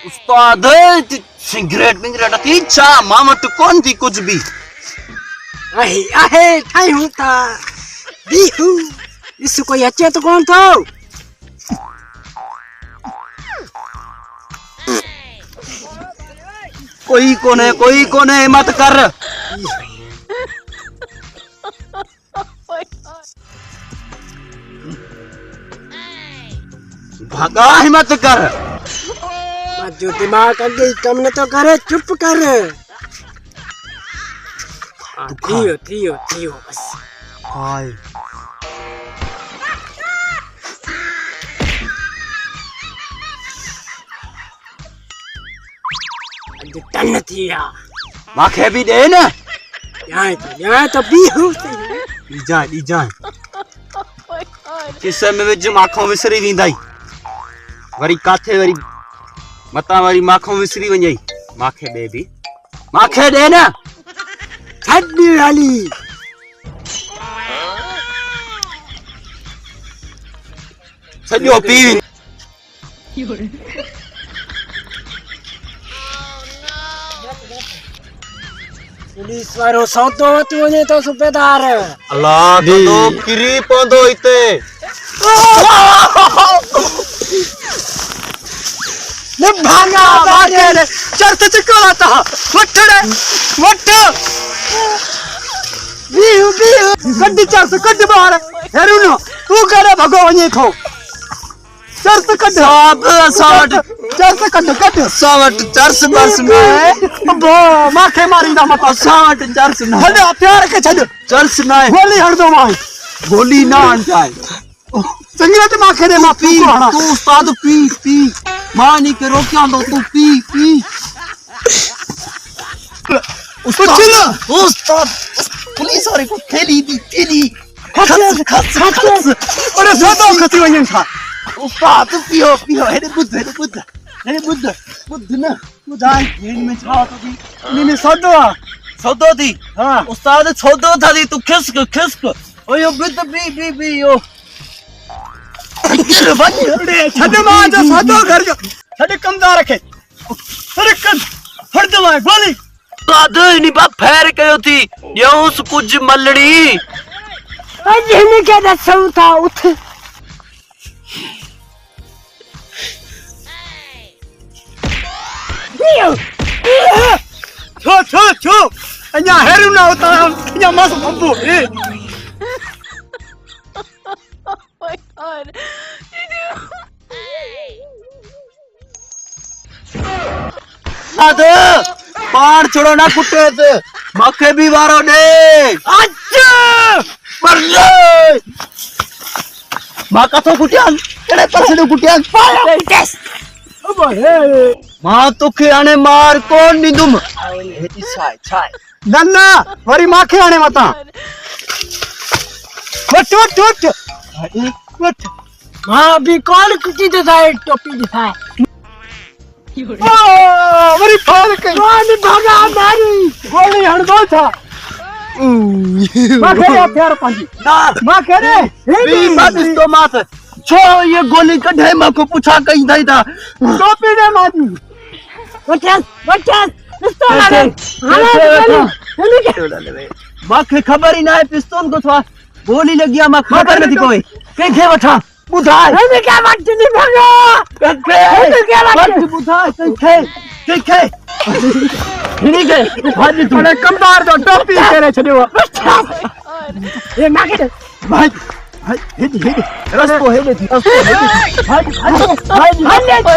उस्ताद cigarette थी चा मामट कौन थी कुछ भी आहे आहे ठाई हूं था बीहू इस कोई अचे तो कौन थो कोई कोने हिम्मत कर भागा हिम्मत कर जो दिमाग अगे कम न तो करे चुप कर थियो बस हाय अज टन थिया माखे भी दे न यहाँ तो बीहू दी जाए किसे में विच माखों विसरी वींदाई वरी काथे वरी मता वरी माखों विसरी वञई माखे दे भी माखे दे न छड्डी वाली सॼो पी पुलिस वारो सौदो वठी वञे तो सूबेदार अल्लाह तो किरी पवंदो हिते न भागा बाजे चर्च चिकोला था वठ बीहू गड्डी चर्च कड बाहर हेरू न तू करे भगो वञे थो चर्च कड सावट चर्च कड सावट चर्च बस में बो माखे मारींदा मता सावट चर्च न हल हथियार के छड चर्च न गोली हणदो मां गोली ना हटाए संगीत माखे दे मा पी तू उस्ताद पी मानी के रोकिया दो तू पी उस्ताद पुलिस वाले को खेली खस अरे सौदो खती वञे था उस्ताद पियो हेरे बुद्ध न बुधाई खेल में छा तो थी ने सौदो थी हां उस्ताद सौदो था दी तू खिसक ओयो बुद्ध बी यो अरे छड मां जो सौदो घर जो छड कमदा रखे अरे कद हट दवा गोली उस्ताद इनी बा फेर कयो थी यूस कुछ मलड़ी अज हिन के दसऊ था उठ छो अन्या हेरू ना होता अन्या मस बब्बू आद पार छोड़ो ना कुटे से मखे भी वारो दे अच्छा मर ले माका तो कुटियान केड़े पासे दे कुटियान टेस मां तो के आने मार कौन निदुम हेती छाय नन्ना वरी माखे आने मता वट मां भी कौन कुटी दे जाए टोपी दिखाए वरी फाल के कौन भागा मारी गोली हण दो था माखे हथियार पंजी ना माखे रे भी मत तो मत छो ये गोली कढे मा को पूछा कई दई था टोपी दे माजी वटस पिस्तौल ले माखे खबर ही ना है पिस्तौल को था गोली लगिया मा खबर नहीं कोई के वठा बुधाई हमें क्या वट नहीं भागा के क्या वट बुधाई के नहीं के भाजी तू अरे कमदार दो टोपी करे छडियो ए माखे भाई हेदी रस्तो हेदी भाई